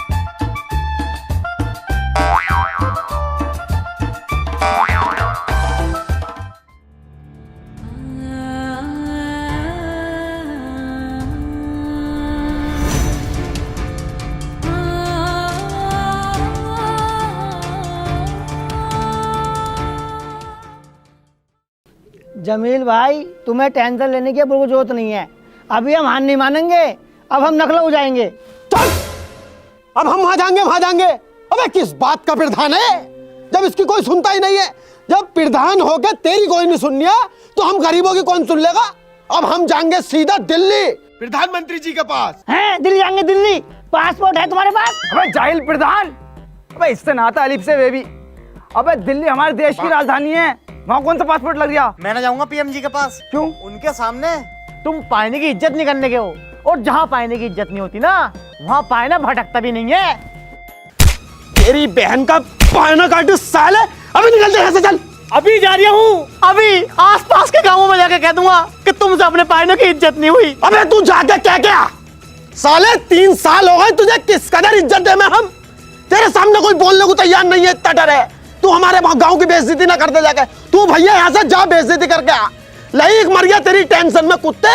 जमील भाई तुम्हें टेंशन लेने की बिल्कुल जरूरत नहीं है, अभी हम हार नहीं मानेंगे, अब हम नखला हो जाएंगे। चल अब हम वहां जाएंगे। अबे किस बात का प्रधान है जब इसकी कोई सुनता ही नहीं है? जब प्रधान होके तेरी कोई नहीं सुननी है तो हम गरीबों की कौन सुन लेगा? अब हम जाएंगे सीधा दिल्ली, प्रधानमंत्री जी के पास। हैं दिल्ली जाएंगे? दिल्ली पासपोर्ट है तुम्हारे पास? अबे जाहिल प्रधान, अबे इससे नाता अलीफ से वे भी। अबे दिल्ली हमारे देश की राजधानी है, वहाँ कौन सा पासपोर्ट लग गया? मैं ना जाऊंगा पीएम जी के पास। क्यों? उनके सामने तुम पाइने की इज्जत नहीं करने के हो, और जहाँ पाइने की इज्जत नहीं होती ना वहाँ पाइना भटकता भी नहीं है। तेरी बहन का पायना काटू साले, अभी निकलते यहाँ से, चल। अभी जा रही हूँ, अभी आसपास के गांवों में जाके कह दूंगा कि तुमसे अपने पाइनों की इज्जत नहीं हुई। अबे तू जाके क्या साले 3 साल हो गए तुझे, किस कदर इज्जत दे में हम? तेरे सामने कोई बोलने को तैयार नहीं है, इतना डर है। तू हमारे गांव की बेइज्जती ना करते जाके। तू भैया यहाँ से जा, बेइज्जती करके आ। लईक मर गया तेरी टेंशन में कुत्ते,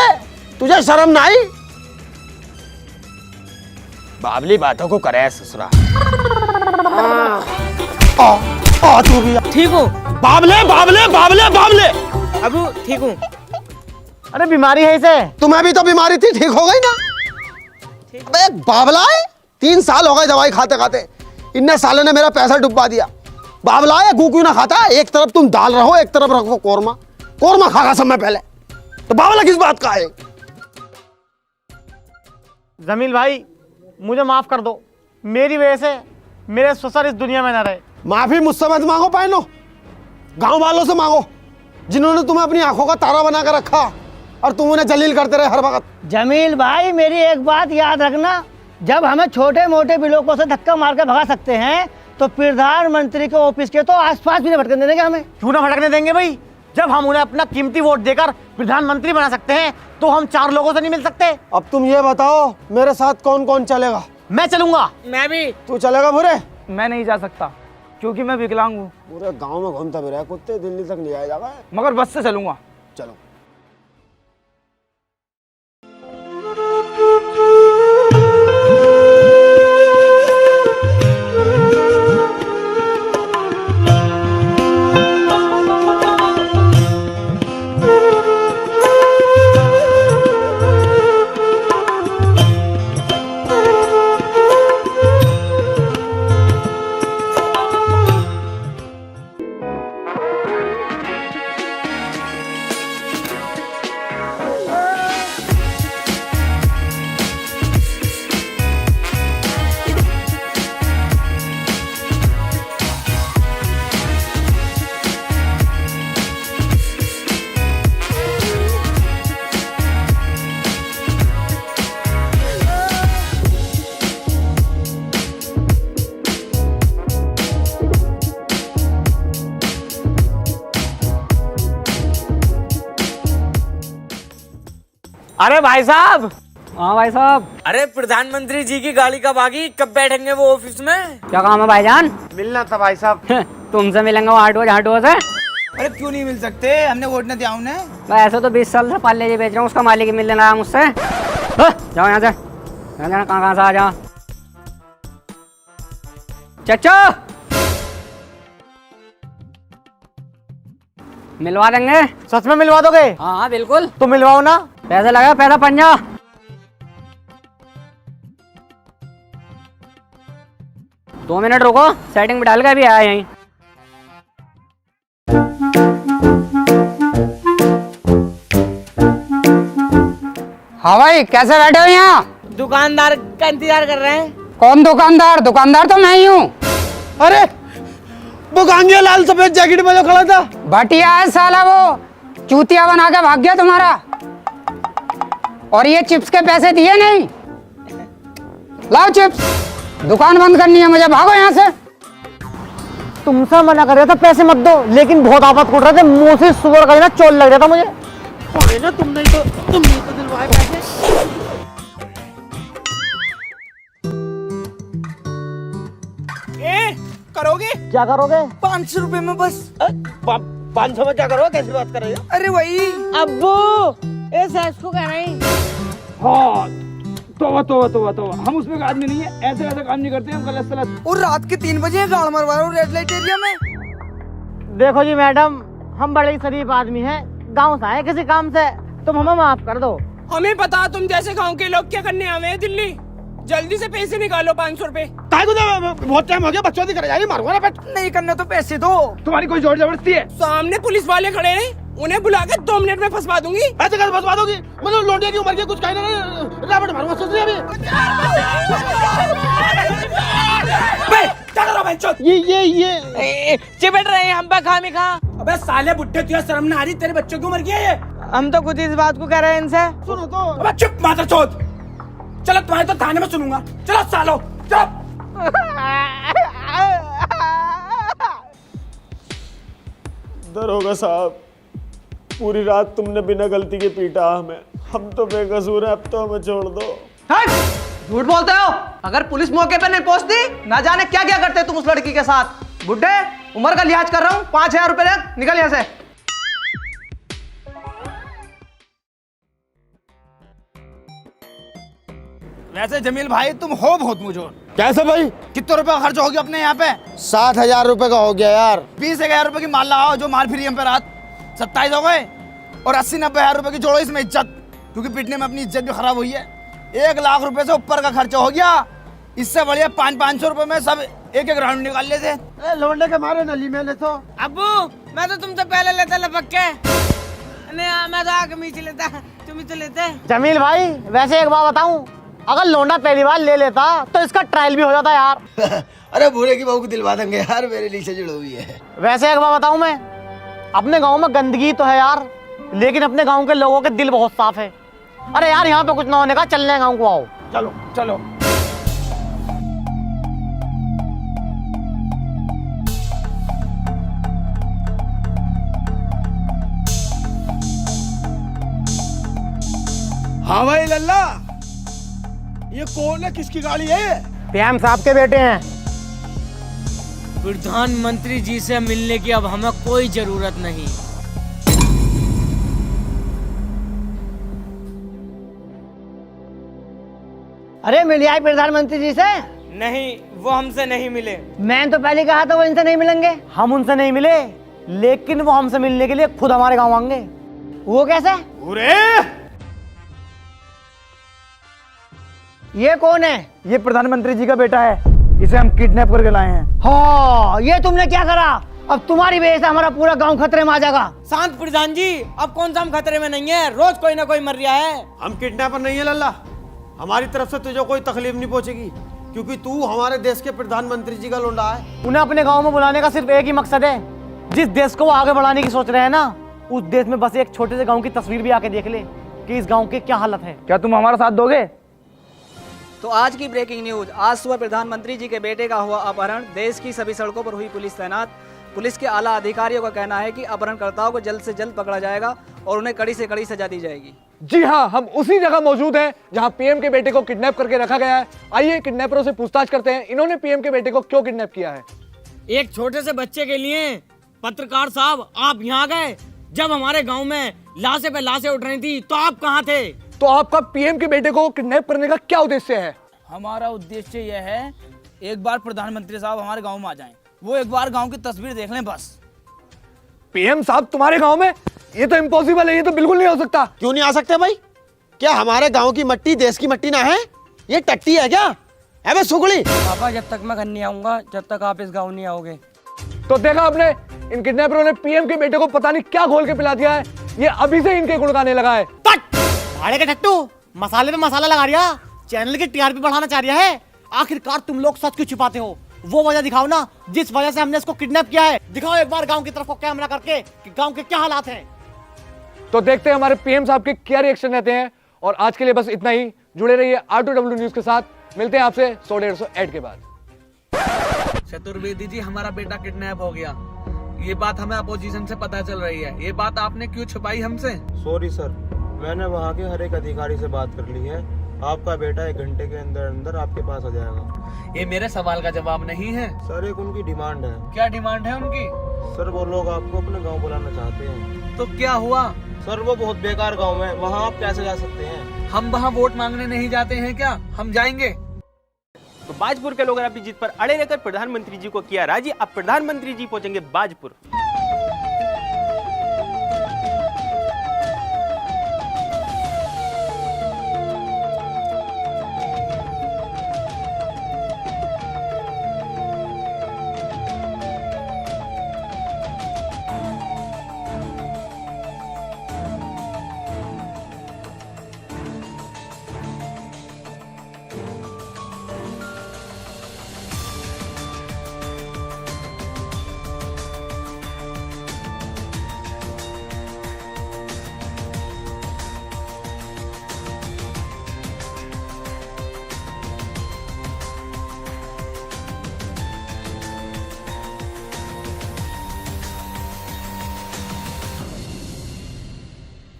तुझे शर्म ना आई? बाबली बातों को करे ससुरा। तू भी ठीक हूँ बाबले बाबले बाबले बाबले। अबू, ठीक हूँ। अरे बीमारी है इसे। तुम्हें भी तो बीमारी थी, ठीक हो गई ना? अबे बाबला है, 3 साल हो गए दवाई खाते खाते, इन्ने सालों ने मेरा पैसा डुबा दिया। बाबला है, गू क्यों ना खाता? एक तरफ तुम दाल रहो, एक तरफ रखो कोरमा खागा समय पहले, तो बाबला किस बात का है? जमील भाई मुझे माफ कर दो, मेरी वजह से मेरे ससुर इस दुनिया में न रहे। माफी मुझसे मत मांगो पायनो, गांव वालों से मांगो जिन्होंने तुम्हें अपनी आंखों का तारा बना कर रखा और तुम उन्हें जलील करते रहे हर वक्त। जमील भाई मेरी एक बात याद रखना, जब हमें छोटे मोटे बिलोकों से धक्का मार कर भगा सकते हैं तो प्रधानमंत्री के ऑफिस के तो आसपास भी नहीं भटकने देंगे हमें। क्यों ना भटकने देंगे भाई? जब हम उन्हें अपना कीमती वोट देकर प्रधानमंत्री बना सकते हैं तो हम 4 लोगों से नहीं मिल सकते? अब तुम ये बताओ मेरे साथ कौन कौन चलेगा? मैं चलूंगा। मैं भी। तू चलेगा बुरे? मैं नहीं जा सकता। क्योंकि मैं विकलांग हूँ। पूरे गांव में घूमता भी रहा कुत्ते, दिल्ली तक नहीं आया जाएगा। मगर बस से चलूंगा। चलो। अरे भाई साहब। हाँ भाई साहब। अरे प्रधानमंत्री जी की गाड़ी कब आ गई, कब बैठेंगे वो ऑफिस में? क्या काम है भाईजान? मिलना था भाई साहब। तुमसे मिलेंगे वो 8 बजे। अरे क्यों नहीं मिल सकते, हमने वोट न दिया उन्हें। मैं ऐसे तो 20 साल से पाले जी बेच रहा हूँ, उसका मालिक ही मिल लेना मुझसे। जाओ यहाँ से, यहाँ जाना, कहाँ से आ जाओ। चच्चो मिलवा देंगे। सच में मिलवा दोगे? हाँ हाँ बिल्कुल। तो मिलवाओ ना। पैसे लगा, पैसा पंजा। 2 मिनट रुको, सेटिंग में डाल के अभी आया यहीं। हाँ भाई, कैसे बैठे हो यहाँ? दुकानदार का इंतजार कर रहे हैं। कौन दुकानदार? दुकानदार तो मैं ही हूँ। अरे वो गांधी लाल सफेद जैकेट में जो खड़ा था। भटिया है साला, वो चूतिया बना के भाग गया तुम्हारा। और ये चिप्स के पैसे दिए नहीं। लाओ चिप्स, दुकान बंद करनी है मुझे, भागो यहाँ से। तुमसे मना कर रहा था पैसे मत दो, लेकिन बहुत आफत कुट रहे थे, मुंह से सुअर का ना चोल लग रहा था मुझे। ना तुमने तो दिलवाए पैसे। करोगे? क्या करोगे? 500 रुपए में बस। 500 में क्या करो, कैसी बात कर रहे हो? अरे वही अब्बू ऐसा इसको कह रहे हैं। हाँ, तो हम उसमें आदमी नहीं है, ऐसे ऐसा काम नहीं करते हम, गलत सलत। और रात के 3 बजे गाड़ मरवा रहा हूँ रेड लाइट एरिया में। देखो जी मैडम, हम बड़े ही शरीफ आदमी हैं, गांव से आए किसी काम से, तुम हमें माफ कर दो। हमें पता तुम जैसे गांव के लोग क्या करने आवे हैं दिल्ली। जल्दी से पैसे निकालो 500 रुपए। बहुत टाइम हो गया, बच्चों की कर मारूंगा ना। नहीं करना तो पैसे दो। तुम्हारी कोई जोर जबरदस्ती है? सामने पुलिस वाले खड़े हैं, उन्हें बुला के 2 मिनट में फंसवा दूंगी। ऐसे कैसे फंसवा दोगी? मतलब लौंडिया की उम्र की कुछ कहना नहीं, रावण मारूंगा सोच रही अभी। ये चिपट रहे हैं हम पे खामी खा। अबे साले बुड्ढे, तुझे शर्म ना आ रही? तेरे बच्चों की उम्र की है ये? हम तो खुद इस बात को कह रहे हैं इनसे। सुनो तो। अबे चुप मादरचोद। चलो तुम्हारे तो थाने में सुनूंगा। चलो सालो, चुप। दरोगा साहब, पूरी रात तुमने बिना गलती के पीटा हमें। हम तो बेकसूर हैं, अब तो हमें छोड़ दो। झूठ बोलते हो। अगर पुलिस मौके पे नहीं पहुंचती, ना जाने क्या क्या करते तुम उस लड़की के साथ। बुड्ढे, उम्र का लिहाज कर रहा हूँ, 5000 रुपए ले, निकल यहाँ से। वैसे जमील भाई तुम हो बहुत मुझोर। कैसे भाई? कितने रुपए खर्च हो गया अपने यहाँ पे? 60,000 रुपए का हो गया यार। 20,000 रुपए की माल लगाओ, जो माल फ्री हम पे रात 27 हो गए। और 80-90,000 रुपए की जोड़ो इसमें इज्जत, क्योंकि पिटने में अपनी इज्जत भी खराब हुई है। 1 लाख रुपए से ऊपर का खर्चा हो गया। इससे बढ़िया 500-500 रुपए में सब एक राउंड निकाल लेते। लौंडे के मारे नली में ले तो। अब्बू मैं तो तुमसे पहले लेता लपक के। नहीं मैं तो आगे नीचे लेता, तुम ही तो लेते। जमील भाई, वैसे एक बात बताऊं, अगर लौंडा पहली बार ले लेता तो इसका ट्रायल भी हो जाता यार। अरे भूरे की बहू को दिलवा देंगे यार, मेरे लिए से जुड़ी हुई है। वैसे एक बात बताऊं मैं, अपने गांव में गंदगी तो है यार, लेकिन अपने गांव के लोगों के दिल बहुत साफ है। अरे यार यहाँ पे कुछ ना होने का, चलने गांव को आओ। चलो चलो। हाँ भाई लल्ला, ये कौन है, किसकी गाड़ी है? पीएम साहब के बेटे हैं। प्रधानमंत्री जी से मिलने की अब हमें कोई जरूरत नहीं। अरे मिल आए प्रधानमंत्री जी से? नहीं, वो हमसे नहीं मिले। मैंने तो पहले कहा था वो इनसे नहीं मिलेंगे। हम उनसे नहीं मिले, लेकिन वो हमसे मिलने के लिए खुद हमारे गांव आएंगे। वो कैसे? अरे ये कौन है? ये प्रधानमंत्री जी का बेटा है, इसे हम किडनैप करके लाए हैं। हाँ, ये तुमने क्या करा? अब तुम्हारी वजह से हमारा पूरा गांव खतरे में आ जाएगा। शांत प्रधान जी, अब कौन सा हम खतरे में नहीं है, रोज कोई ना कोई मर रहा है। हम किडनैपर नहीं है लल्ला, हमारी तरफ से तुझे कोई तकलीफ नहीं पहुंचेगी, क्योंकि तू हमारे देश के प्रधानमंत्री जी का लोंडा है। उन्हें अपने गांव में बुलाने का सिर्फ एक ही मकसद है, जिस देश को वो आगे बढ़ाने की सोच रहे हैं ना, उस देश में बस एक छोटे से गांव की तस्वीर भी आके देख ले कि इस गांव की क्या हालत है। क्या तुम हमारा साथ दोगे? तो आज की ब्रेकिंग न्यूज। आज सुबह प्रधानमंत्री जी के बेटे का हुआ अपहरण। देश की सभी सड़कों पर हुई पुलिस तैनात। पुलिस के आला अधिकारियों का कहना है कि अपहरणकर्ताओं को जल्द से जल्द पकड़ा जाएगा और उन्हें कड़ी से कड़ी सजा दी जाएगी। जी हाँ, हम उसी जगह मौजूद हैं जहां पीएम के बेटे को किडनैप करके रखा गया है। आइए किडनैपरों से पूछताछ करते हैं, इन्होंने पीएम के बेटे को क्यों किडनैप किया है। एक छोटे से बच्चे के लिए पत्रकार साहब आप यहाँ गए, जब हमारे गांव में लाशें पे लाशें उठ रही थी तो आप कहाँ थे? तो आपका पीएम के बेटे को किडनैप करने का क्या उद्देश्य है? हमारा उद्देश्य यह है, एक बार प्रधानमंत्री साहब हमारे गांव में आ जाएं, वो एक बार गांव की तस्वीर देख लें बस। पीएम साहब तुम्हारे गांव में? ये तो इम्पॉसिबल है, ये तो बिल्कुल नहीं हो सकता। क्यों नहीं आ सकते भाई? क्या हमारे गांव की मट्टी देश की मट्टी ना है? ये टट्टी है क्या? है बे सुगड़ी। पापा, जब तक मैं घर नहीं आऊंगा, जब तक आप इस गाँव नहीं आओगे। तो देखा आपने, इन किडनैपरों ने पीएम के बेटे को पता नहीं क्या घोल के पिला दिया है। ये अभी से इनके गुण गाने लगा है। भाड़े के टट्टू, मसाले पे मसाला लगा रिया, चैनल की टीआरपी बढ़ाना चाह रहा है। आखिरकार तुम लोग सच क्यों छिपाते हो? वो वजह दिखाओ ना, जिस वजह से हमने इसको किडनैप किया है। दिखाओ एक बार गांव की तरफ को कैमरा करके कि गांव के क्या हालात हैं। तो देखते हैं हमारे पीएम साहब के क्या रिएक्शन रहते हैं। और आज के लिए बस इतना ही। जुड़े रहिए R2W न्यूज के साथ। मिलते हैं आपसे 100-150 ऐड के बाद। चतुर्वेदी जी, हमारा बेटा किडनैप हो गया, ये बात हमें अपोजिशन से पता चल रही है। ये बात आपने क्यों छुपाई हमसे? सॉरी सर, मैंने वहाँ के हर एक अधिकारी से बात कर ली है। आपका बेटा 1 घंटे के अंदर अंदर आपके पास आ जाएगा। ये मेरे सवाल का जवाब नहीं है सर, एक उनकी डिमांड है। क्या डिमांड है उनकी? सर, वो लोग आपको अपने गांव बुलाना चाहते हैं। तो क्या हुआ? सर, वो बहुत बेकार गांव है, वहाँ आप कैसे जा सकते हैं? हम वहाँ वोट मांगने नहीं जाते हैं क्या? हम जाएंगे। तो बाजपुर के लोगों ने अपनी जीत पर अड़े रहकर प्रधानमंत्री जी को किया राजी। अब प्रधानमंत्री जी पहुंचेंगे बाजपुर।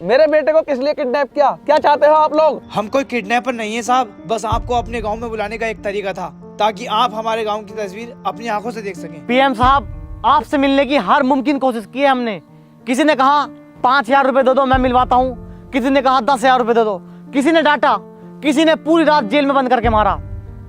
मेरे बेटे को किस लिए किडनैप किया? क्या चाहते हो आप लोग? हम कोई किडनैपर नहीं है साहब, बस आपको अपने गांव में बुलाने का एक तरीका था, ताकि आप हमारे गांव की तस्वीर अपनी आंखों से देख सकें। पीएम साहब, आपसे मिलने की हर मुमकिन कोशिश की है हमने। किसी ने कहा 5,000 रुपए दे दो, मैं मिलवाता हूँ। किसी ने कहा 10,000 रुपए दे दो। किसी ने डांटा, किसी ने पूरी रात जेल में बंद करके मारा,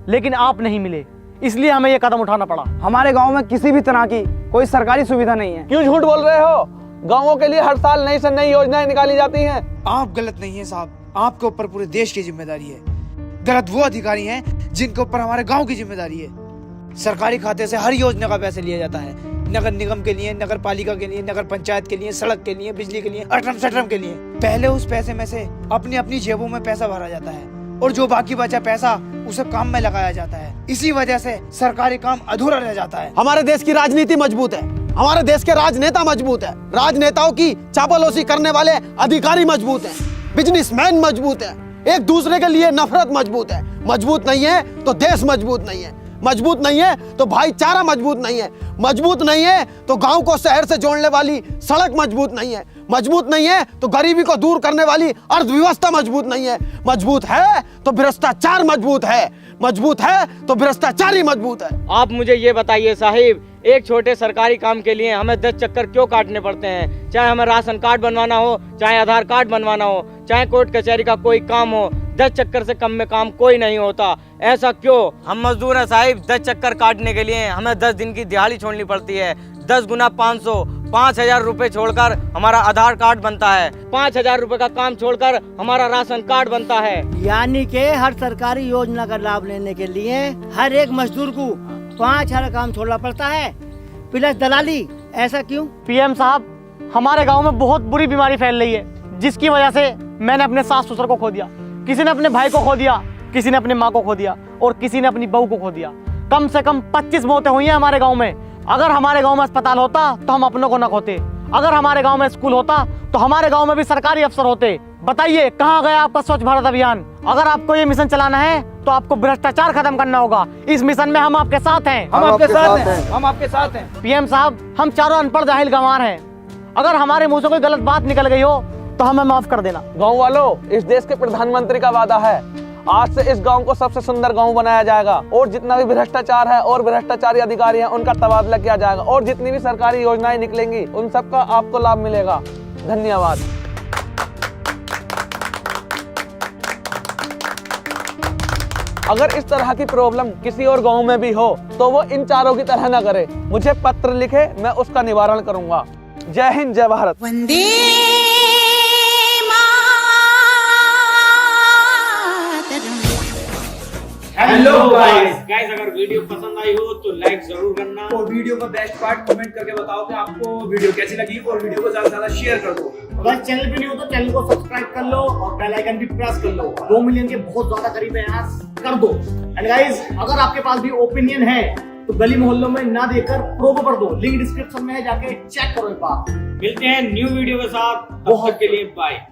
लेकिन आप नहीं मिले, इसलिए हमें ये कदम उठाना पड़ा। हमारे गांव में किसी भी तरह की कोई सरकारी सुविधा नहीं है। क्यों झूठ बोल रहे हो? गांवों के लिए हर साल नई से नई योजनाएं निकाली जाती हैं। आप गलत नहीं है साहब, आपके ऊपर पूरे देश की जिम्मेदारी है। गलत वो अधिकारी हैं जिनके ऊपर हमारे गांव की जिम्मेदारी है। सरकारी खाते से हर योजना का पैसे लिया जाता है, नगर निगम के लिए, नगर पालिका के लिए, नगर पंचायत के लिए, सड़क के लिए, बिजली के लिए, अटरम सटरम के लिए। पहले उस पैसे में से अपनी अपनी जेबों में पैसा भरा जाता है और जो बाकी बचा पैसा उसे काम में लगाया जाता है। इसी वजह से सरकारी काम अधूरा रह जाता है। हमारे देश की राजनीति मजबूत है, हमारे देश के राजनेता मजबूत है, राजनेताओं की चापलूसी करने वाले अधिकारी मजबूत हैं, बिजनेसमैन मजबूत है, एक दूसरे के लिए नफरत मजबूत है। मजबूत नहीं है तो देश मजबूत नहीं है, मजबूत नहीं है तो भाईचारा मजबूत नहीं है, मजबूत नहीं है तो गांव को शहर से जोड़ने वाली सड़क मजबूत नहीं है, मजबूत नहीं है तो गरीबी को दूर करने वाली अर्थव्यवस्था मजबूत नहीं है। मजबूत है तो भ्रष्टाचार मजबूत है, मजबूत है तो भ्रष्टाचारी मजबूत है। आप मुझे ये बताइए साहिब, एक छोटे सरकारी काम के लिए हमें 10 चक्कर क्यों काटने पड़ते हैं? चाहे हमें राशन कार्ड बनवाना हो, चाहे आधार कार्ड बनवाना हो, चाहे कोर्ट कचहरी का कोई काम हो, 10 चक्कर से कम में काम कोई नहीं होता। ऐसा क्यों? हम मजदूर हैं साहिब, 10 चक्कर काटने के लिए हमें 10 दिन की दिहाड़ी छोड़नी पड़ती है। 10 गुना 500, 5,000 रुपए छोड़कर हमारा आधार कार्ड बनता है। 5,000 रुपए का काम छोड़कर हमारा राशन कार्ड बनता है। यानी कि हर सरकारी योजना का लाभ लेने के लिए हर एक मजदूर को 5,000 काम छोड़ना पड़ता है, प्लस दलाली। ऐसा क्यों? पीएम साहब, हमारे गांव में बहुत बुरी बीमारी फैल रही है, जिसकी वजह से मैंने अपने सास ससुर को खो दिया, किसी ने अपने भाई को खो दिया, किसी ने अपनी माँ को खो दिया और किसी ने अपनी बहू को खो दिया। कम से कम 25 मौतें हुई हैं हमारे गांव में। अगर हमारे गांव में अस्पताल होता तो हम अपनों को न खोते, अगर हमारे गांव में स्कूल होता तो हमारे गांव में भी सरकारी अफसर होते। बताइए कहाँ गया आपका स्वच्छ भारत अभियान? अगर आपको ये मिशन चलाना है तो आपको भ्रष्टाचार खत्म करना होगा। इस मिशन में हम आपके साथ हैं। हम आपके साथ हैं, हम आपके साथ हैं। पीएम साहब, हम चारों अनपढ़ जाहिल गंवार हैं। अगर हमारे मुंह से कोई गलत बात निकल गई हो तो हमें माफ कर देना। गांव वालों, इस देश के प्रधानमंत्री का वादा है, आज से इस गांव को सबसे सुंदर गांव बनाया जाएगा और जितना भी भ्रष्टाचार है और भ्रष्टाचारी अधिकारी हैं उनका तबादला किया जाएगा और जितनी भी सरकारी योजनाएं निकलेंगी उन सब का आपको लाभ मिलेगा। धन्यवाद। अगर इस तरह की प्रॉब्लम किसी और गांव में भी हो तो वो इन चारों की तरह ना करे, मुझे पत्र लिखे, मैं उसका निवारण करूंगा। जय हिंद, जय भारत। हेलो गाइस, अगर वीडियो पसंद आई हो तो लाइक जरूर करना और वीडियो का बेस्ट पार्ट कमेंट करके बताओ कि आपको वीडियो कैसी लगी और वीडियो को ज्यादा से ज्यादा शेयर कर दो। अगर चैनल पे नहीं हो तो चैनल को सब्सक्राइब कर लो और बेल आइकन भी प्रेस कर लो। 2 मिलियन के बहुत ज्यादा करीब है यार, कर दो। एंड गाइस, अगर आपके पास भी ओपिनियन है तो गली मोहल्लों में ना देकर प्रोमो कर दो, लिंक डिस्क्रिप्शन में है, जाके चेक करो एक बार। मिलते हैं न्यू वीडियो के साथ, तब तक के लिए बाय।